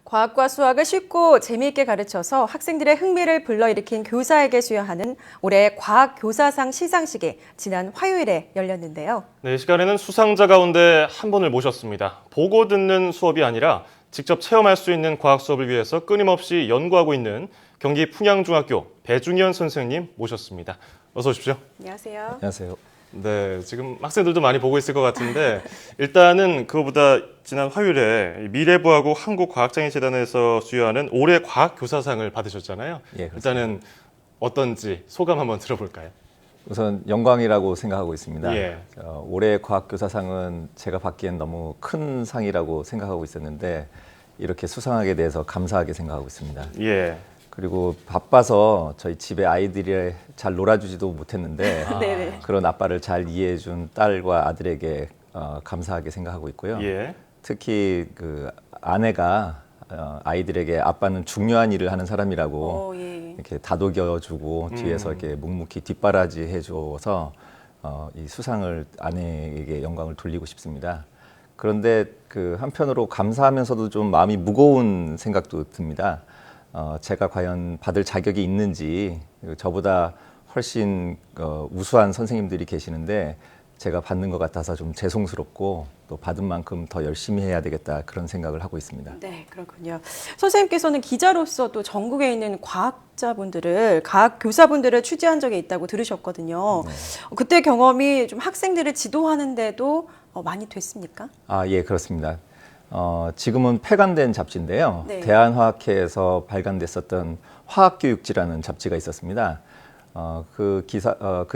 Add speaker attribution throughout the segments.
Speaker 1: 과학과 수학을 쉽고 재미있게 가르쳐서 학생들의 흥미를 불러일으킨 교사에게 수여하는 올해 과학교사상 시상식이 지난 화요일에 열렸는데요.
Speaker 2: 네, 이 시간에는 수상자 가운데 한 분을 모셨습니다. 보고 듣는 수업이 아니라 직접 체험할 수 있는 과학 수업을 위해서 끊임없이 연구하고 있는 경기 풍양중학교 배중현 선생님 모셨습니다. 어서 오십시오.
Speaker 1: 안녕하세요.
Speaker 3: 안녕하세요.
Speaker 2: 네, 지금 학생들도 많이 보고 있을 것 같은데 일단은 그거보다 지난 화요일에 미래부하고 한국과학장애재단에서 수여하는 올해 과학교사상을 받으셨잖아요.
Speaker 3: 예, 그렇습니다.
Speaker 2: 일단은 어떤지 소감 한번 들어볼까요?
Speaker 3: 우선 영광이라고 생각하고 있습니다.
Speaker 2: 예.
Speaker 3: 올해 과학교사상은 제가 받기엔 너무 큰 상이라고 생각하고 있었는데 이렇게 수상하게 돼서 감사하게 생각하고 있습니다.
Speaker 2: 예.
Speaker 3: 그리고 바빠서 저희 집에 아이들이 잘 놀아주지도 못했는데
Speaker 1: 네네.
Speaker 3: 그런 아빠를 잘 이해해준 딸과 아들에게 감사하게 생각하고 있고요.
Speaker 2: 예.
Speaker 3: 특히 그 아내가 아이들에게 아빠는 중요한 일을 하는 사람이라고
Speaker 1: 예.
Speaker 3: 이렇게 다독여주고 뒤에서 이렇게 묵묵히 뒷바라지 해줘서 이 수상을 아내에게 영광을 돌리고 싶습니다. 그런데 그 한편으로 감사하면서도 좀 마음이 무거운 생각도 듭니다. 제가 과연 받을 자격이 있는지, 저보다 훨씬 우수한 선생님들이 계시는데 제가 받는 것 같아서 좀 죄송스럽고 또 받은 만큼 더 열심히 해야 되겠다 그런 생각을 하고 있습니다.
Speaker 1: 네, 그렇군요. 선생님께서는 기자로서 또 전국에 있는 과학자분들을, 과학교사분들을 취재한 적이 있다고 들으셨거든요.
Speaker 3: 네.
Speaker 1: 그때 경험이 좀 학생들을 지도하는데도 많이 됐습니까?
Speaker 3: 예, 그렇습니다. 지금은 폐간된 잡지인데요.
Speaker 1: 네.
Speaker 3: 대한화학회에서 발간됐었던 화학교육지라는 잡지가 있었습니다. 그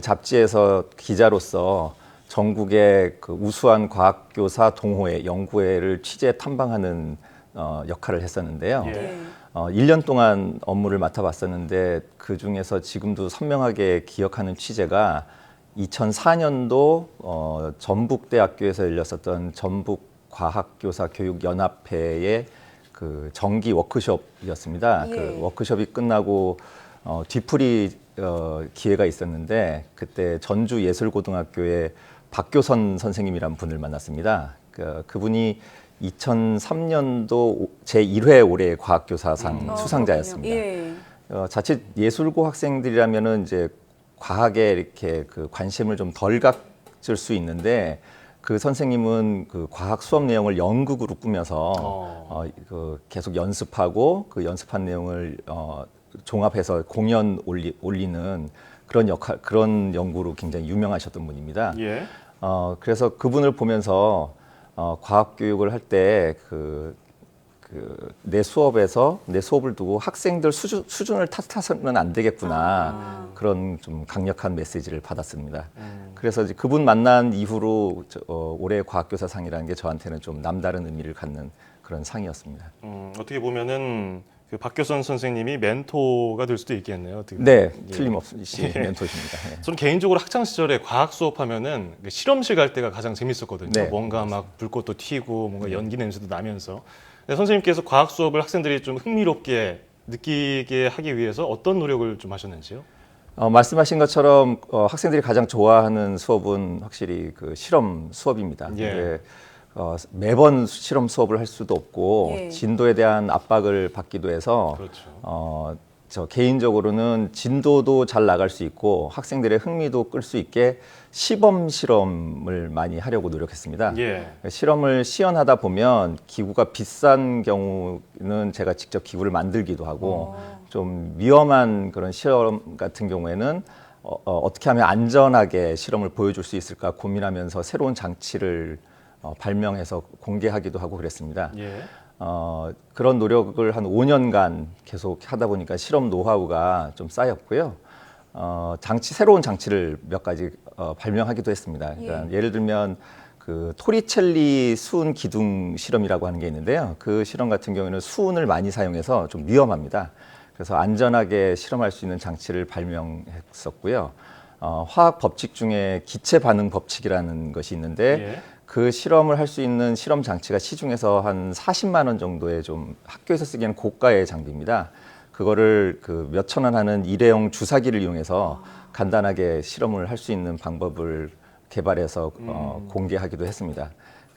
Speaker 3: 잡지에서 기자로서 전국의 그 우수한 과학교사 동호회, 연구회를 취재 탐방하는 역할을 했었는데요.
Speaker 2: 예.
Speaker 3: 1년 동안 업무를 맡아봤었는데 그 중에서 지금도 선명하게 기억하는 취재가 2004년도 전북대학교에서 열렸었던 전북과학교사교육연합회의 그 정기 워크숍이었습니다.
Speaker 1: 예.
Speaker 3: 그 워크숍이 끝나고 뒤풀이 기회가 있었는데 그때 전주예술고등학교의 박교선 선생님이란 분을 만났습니다. 그분이 2003년도 제1회 올해 과학교사상 수상자였습니다.
Speaker 1: 예.
Speaker 3: 자칫 예술고 학생들이라면은 이제 과학에 이렇게 그 관심을 좀 덜 갖을 수 있는데 그 선생님은 그 과학 수업 내용을 연극으로 꾸며서 그 계속 연습하고 그 연습한 내용을 종합해서 공연 올리는 그런 연구로 굉장히 유명하셨던 분입니다.
Speaker 2: 예.
Speaker 3: 그래서 그분을 보면서 과학 교육을 할 때 내 수업을 두고 학생들 수준을 탓해서는 안 되겠구나 그런 좀 강력한 메시지를 받았습니다. 그래서 이제 그분 만난 이후로 올해 과학교사상이라는 게 저한테는 좀 남다른 의미를 갖는 그런 상이었습니다.
Speaker 2: 어떻게 보면은 그 박교선 선생님이 멘토가 될 수도 있겠네요. 어떻게
Speaker 3: 네,
Speaker 2: 보면. 예.
Speaker 3: 틀림없이 멘토십니다. 네.
Speaker 2: 저는 개인적으로 학창 시절에 과학 수업하면은 그 실험실 갈 때가 가장 재밌었거든요.
Speaker 3: 네.
Speaker 2: 뭔가 막 불꽃도 튀고 뭔가 연기 냄새도 나면서. 근데 선생님께서 과학 수업을 학생들이 좀 흥미롭게 느끼게 하기 위해서 어떤 노력을 좀 하셨는지요?
Speaker 3: 말씀하신 것처럼 학생들이 가장 좋아하는 수업은 확실히 그 실험 수업입니다.
Speaker 2: 예.
Speaker 3: 근데, 매번 실험 수업을 할 수도 없고
Speaker 1: 예.
Speaker 3: 진도에 대한 압박을 받기도 해서
Speaker 2: 그렇죠.
Speaker 3: 저 개인적으로는 진도도 잘 나갈 수 있고 학생들의 흥미도 끌 수 있게 시범 실험을 많이 하려고 노력했습니다.
Speaker 2: 예.
Speaker 3: 실험을 시연하다 보면 기구가 비싼 경우는 제가 직접 기구를 만들기도 하고 좀 위험한 그런 실험 같은 경우에는 어떻게 하면 안전하게 실험을 보여줄 수 있을까 고민하면서 새로운 장치를 발명해서 공개하기도 하고 그랬습니다.
Speaker 2: 예.
Speaker 3: 그런 노력을 한 5년간 계속 하다 보니까 실험 노하우가 좀 쌓였고요. 새로운 장치를 몇 가지 발명하기도 했습니다. 그러니까 예를 들면 그 토리첼리 수은 기둥 실험이라고 하는 게 있는데요. 그 실험 같은 경우에는 수은을 많이 사용해서 좀 위험합니다. 그래서 안전하게 실험할 수 있는 장치를 발명했었고요. 화학 법칙 중에 기체 반응 법칙이라는 것이 있는데
Speaker 2: 예.
Speaker 3: 그 실험을 할 수 있는 실험 장치가 시중에서 한 40만 원 정도의 좀 학교에서 쓰기에는 고가의 장비입니다. 그거를 그 몇천 원 하는 일회용 주사기를 이용해서 간단하게 실험을 할 수 있는 방법을 개발해서 공개하기도 했습니다.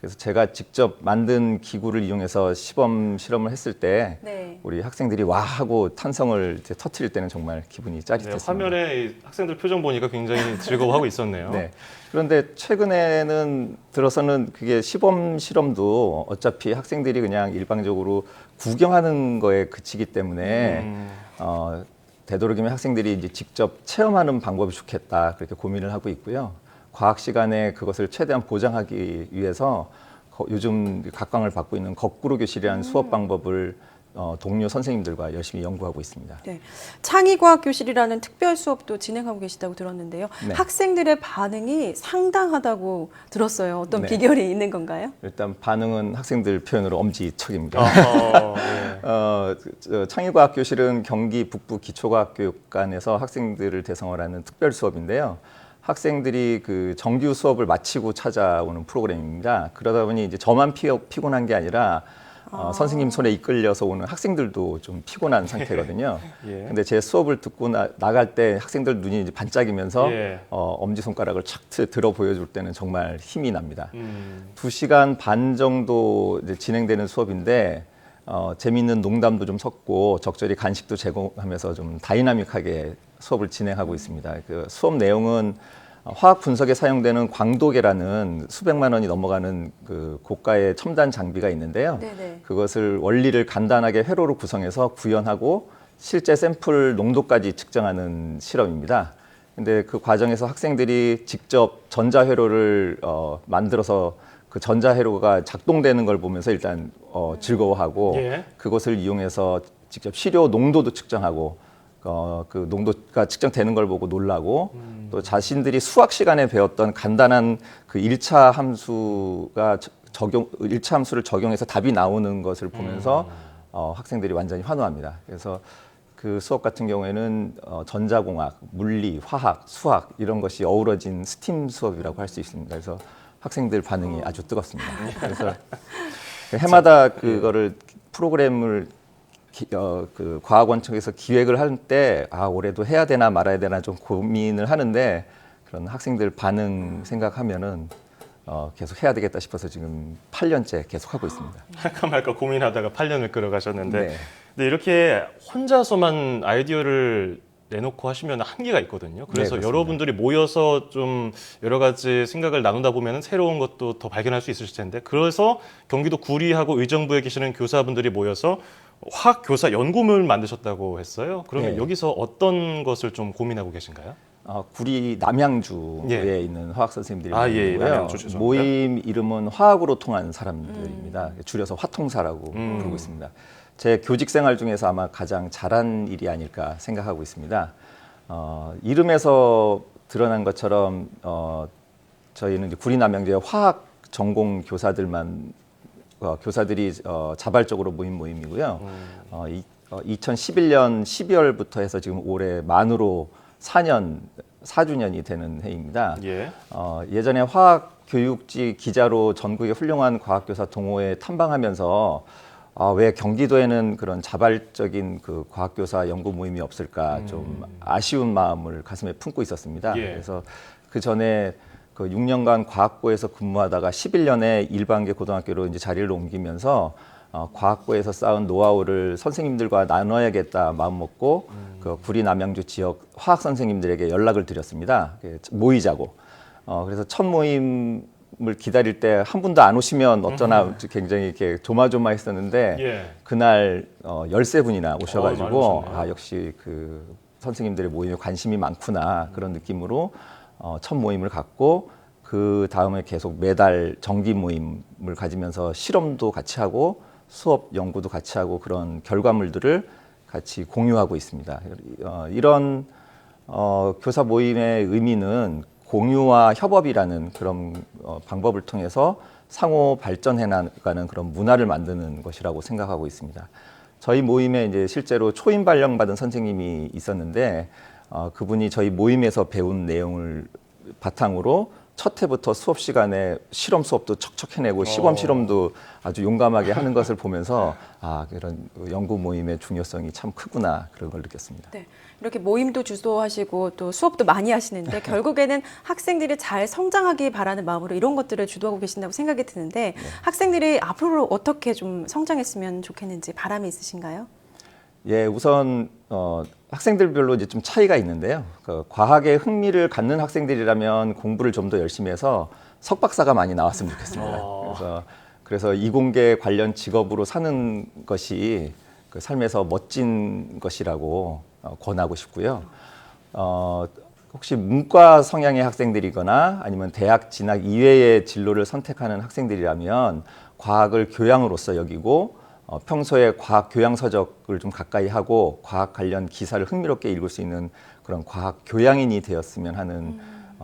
Speaker 3: 그래서 제가 직접 만든 기구를 이용해서 실험을 했을 때
Speaker 1: 네.
Speaker 3: 우리 학생들이 와 하고 탄성을 이제 터트릴 때는 정말 기분이
Speaker 2: 네,
Speaker 3: 짜릿했습니다.
Speaker 2: 화면에 이 학생들 표정 보니까 굉장히 즐거워하고 있었네요.
Speaker 3: 네. 그런데 최근에는 들어서는 그게 시범 실험도 어차피 학생들이 그냥 일방적으로 구경하는 거에 그치기 때문에 되도록이면 학생들이 이제 직접 체험하는 방법이 좋겠다 그렇게 고민을 하고 있고요. 과학 시간에 그것을 최대한 보장하기 위해서 요즘 각광을 받고 있는 거꾸로 교실이라는 수업 방법을 동료 선생님들과 열심히 연구하고 있습니다.
Speaker 1: 네. 창의과학교실이라는 특별 수업도 진행하고 계시다고 들었는데요.
Speaker 3: 네.
Speaker 1: 학생들의 반응이 상당하다고 들었어요. 어떤
Speaker 3: 네.
Speaker 1: 비결이 있는 건가요?
Speaker 3: 일단 반응은 학생들 표현으로 엄지척입니다.
Speaker 2: 네.
Speaker 3: 창의과학교실은 경기 북부 기초과학교육관에서 학생들을 대상으로 하는 특별 수업인데요. 학생들이 그 정규 수업을 마치고 찾아오는 프로그램입니다. 그러다 보니 이제 저만 피곤한 게 아니라 선생님 손에 이끌려서 오는 학생들도 좀 피곤한 상태거든요.
Speaker 2: 예.
Speaker 3: 근데 제 수업을 듣고 나갈 때 학생들 눈이 이제 반짝이면서
Speaker 2: 예.
Speaker 3: 엄지손가락을 착 들어 보여줄 때는 정말 힘이 납니다. 2시간 반 정도 이제 진행되는 수업인데 재미있는 농담도 좀 섞고 적절히 간식도 제공하면서 좀 다이나믹하게 수업을 진행하고 있습니다. 그 수업 내용은 화학 분석에 사용되는 광도계라는 수백만 원이 넘어가는 그 고가의 첨단 장비가 있는데요.
Speaker 1: 네네.
Speaker 3: 그것을 원리를 간단하게 회로로 구성해서 구현하고 실제 샘플 농도까지 측정하는 실험입니다. 근데 그 과정에서 학생들이 직접 전자회로를 만들어서 그 전자회로가 작동되는 걸 보면서 일단 즐거워하고
Speaker 2: 예.
Speaker 3: 그것을 이용해서 직접 시료 농도도 측정하고 그 농도가 측정되는 걸 보고 놀라고 또 자신들이 수학 시간에 배웠던 간단한 그 1차 함수를 적용해서 답이 나오는 것을 보면서 학생들이 완전히 환호합니다. 그래서 그 수업 같은 경우에는 전자공학, 물리, 화학, 수학 이런 것이 어우러진 스팀 수업이라고 할 수 있습니다. 그래서 학생들 반응이 아주 뜨겁습니다. 그래서 해마다 그거를 프로그램을 그 과학원청에서 기획을 할 때 올해도 해야 되나 말아야 되나 좀 고민을 하는데 그런 학생들 반응 생각하면은 계속 해야 되겠다 싶어서 지금 8년째 계속 하고 있습니다.
Speaker 2: 할까 말까 고민하다가 8년을 끌어가셨는데
Speaker 3: 네.
Speaker 2: 근데 이렇게 혼자서만 아이디어를 내놓고 하시면 한계가 있거든요. 그래서
Speaker 3: 그렇습니다.
Speaker 2: 여러분들이 모여서 좀 여러 가지 생각을 나누다 보면 새로운 것도 더 발견할 수 있으실 텐데 그래서 경기도 구리하고 의정부에 계시는 교사분들이 모여서 화학 교사 연구문을 만드셨다고 했어요. 그러면
Speaker 3: 네.
Speaker 2: 여기서 어떤 것을 좀 고민하고 계신가요?
Speaker 3: 구리 남양주에
Speaker 2: 예.
Speaker 3: 있는 화학 선생님들이
Speaker 2: 예,
Speaker 3: 모이고요.
Speaker 2: 남양주 죄송합니다.
Speaker 3: 모임 이름은 화학으로 통한 사람들입니다. 줄여서 화통사라고 부르고 있습니다. 제 교직 생활 중에서 아마 가장 잘한 일이 아닐까 생각하고 있습니다. 이름에서 드러난 것처럼 저희는 이제 구리 남양주의 화학 전공 교사들이 자발적으로 모인 모임이고요. 2011년 12월부터 해서 지금 올해 만으로 4주년이 되는 해입니다.
Speaker 2: 예.
Speaker 3: 예전에 화학교육지 기자로 전국의 훌륭한 과학교사 동호회 탐방하면서 왜 경기도에는 그런 자발적인 그 과학교사 연구 모임이 없을까 좀 아쉬운 마음을 가슴에 품고 있었습니다.
Speaker 2: 예.
Speaker 3: 그래서 그 전에 그 6년간 과학고에서 근무하다가 11년에 일반계 고등학교로 이제 자리를 옮기면서 과학고에서 쌓은 노하우를 선생님들과 나눠야겠다 마음 먹고 그 구리 남양주 지역 화학 선생님들에게 연락을 드렸습니다. 모이자고. 그래서 첫 모임을 기다릴 때 한 분도 안 오시면 어쩌나 굉장히 이렇게 조마조마했었는데
Speaker 2: 예.
Speaker 3: 그날 13분이나 오셔가지고
Speaker 2: 많으셨네요.
Speaker 3: 역시 그 선생님들의 모임에 관심이 많구나 그런 느낌으로 첫 모임을 갖고 그 다음에 계속 매달 정기 모임을 가지면서 실험도 같이 하고 수업 연구도 같이 하고 그런 결과물들을 같이 공유하고 있습니다. 이런 교사 모임의 의미는 공유와 협업이라는 그런 방법을 통해서 상호 발전해 나가는 그런 문화를 만드는 것이라고 생각하고 있습니다. 저희 모임에 이제 실제로 초임 발령받은 선생님이 있었는데 그분이 저희 모임에서 배운 내용을 바탕으로 첫 해부터 수업 시간에 실험 수업도 척척 해내고 시범 실험도 아주 용감하게 하는 것을 보면서 아, 이런 연구 모임의 중요성이 참 크구나 그런 걸 느꼈습니다.
Speaker 1: 네. 이렇게 모임도 주도하시고 또 수업도 많이 하시는데 결국에는 학생들이 잘 성장하기 바라는 마음으로 이런 것들을 주도하고 계신다고 생각이 드는데 학생들이 앞으로 어떻게 좀 성장했으면 좋겠는지 바람이 있으신가요?
Speaker 3: 예, 우선 학생들별로 이제 좀 차이가 있는데요. 그 과학에 흥미를 갖는 학생들이라면 공부를 좀 더 열심히 해서 석박사가 많이 나왔으면 좋겠습니다. 그래서 이공계 관련 직업으로 사는 것이 그 삶에서 멋진 것이라고 권하고 싶고요. 혹시 문과 성향의 학생들이거나 아니면 대학 진학 이외의 진로를 선택하는 학생들이라면 과학을 교양으로서 여기고 평소에 과학 교양 서적을 좀 가까이 하고 과학 관련 기사를 흥미롭게 읽을 수 있는 그런 과학 교양인이 되었으면 하는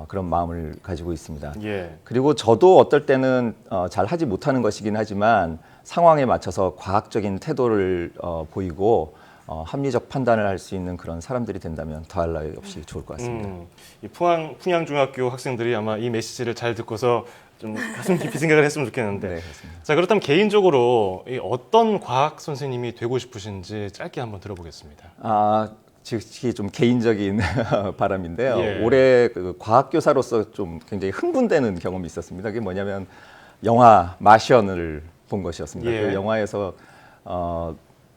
Speaker 3: 그런 마음을 가지고 있습니다.
Speaker 2: 예.
Speaker 3: 그리고 저도 어떨 때는 잘 하지 못하는 것이긴 하지만 상황에 맞춰서 과학적인 태도를 보이고 합리적 판단을 할 수 있는 그런 사람들이 된다면 더할 나위 없이 좋을 것 같습니다.
Speaker 2: 이 풍양중학교 학생들이 아마 이 메시지를 잘 듣고서 좀 가슴 깊이 생각을 했으면 좋겠는데.
Speaker 3: 네, 그렇습니다.
Speaker 2: 자, 그렇다면 개인적으로 이 어떤 과학 선생님이 되고 싶으신지 짧게 한번 들어보겠습니다.
Speaker 3: 즉시 좀 개인적인 바람인데요.
Speaker 2: 예.
Speaker 3: 올해 그 과학교사로서 좀 굉장히 흥분되는 경험이 있었습니다. 그게 뭐냐면 영화 마션을 본 것이었습니다.
Speaker 2: 예.
Speaker 3: 그 영화에서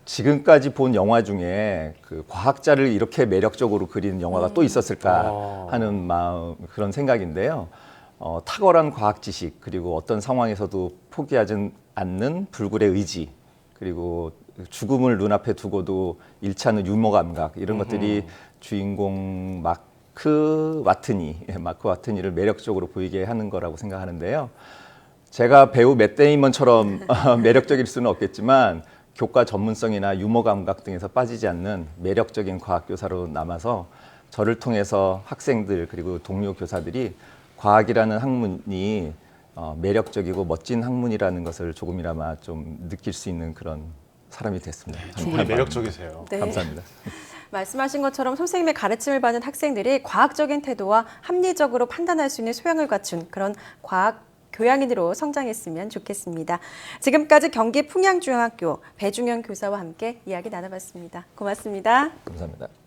Speaker 3: 지금까지 본 영화 중에 그 과학자를 이렇게 매력적으로 그린 영화가 또 있었을까 하는 마음, 그런 생각인데요. 탁월한 과학 지식, 그리고 어떤 상황에서도 포기하지 않는 불굴의 의지, 그리고 죽음을 눈앞에 두고도 잃지 않는 유머 감각, 이런 것들이 주인공 마크 와트니를 매력적으로 보이게 하는 거라고 생각하는데요. 제가 배우 맷 데이먼처럼 매력적일 수는 없겠지만 교과 전문성이나 유머 감각 등에서 빠지지 않는 매력적인 과학교사로 남아서 저를 통해서 학생들 그리고 동료 교사들이 과학이라는 학문이 매력적이고 멋진 학문이라는 것을 조금이나마 좀 느낄 수 있는 그런 사람이 됐습니다.
Speaker 2: 충분히 매력적이세요.
Speaker 1: 네.
Speaker 3: 감사합니다.
Speaker 1: 말씀하신 것처럼 선생님의 가르침을 받는 학생들이 과학적인 태도와 합리적으로 판단할 수 있는 소양을 갖춘 그런 과학 교양인으로 성장했으면 좋겠습니다. 지금까지 경기 풍양중학교 배중현 교사와 함께 이야기 나눠봤습니다. 고맙습니다.
Speaker 3: 감사합니다.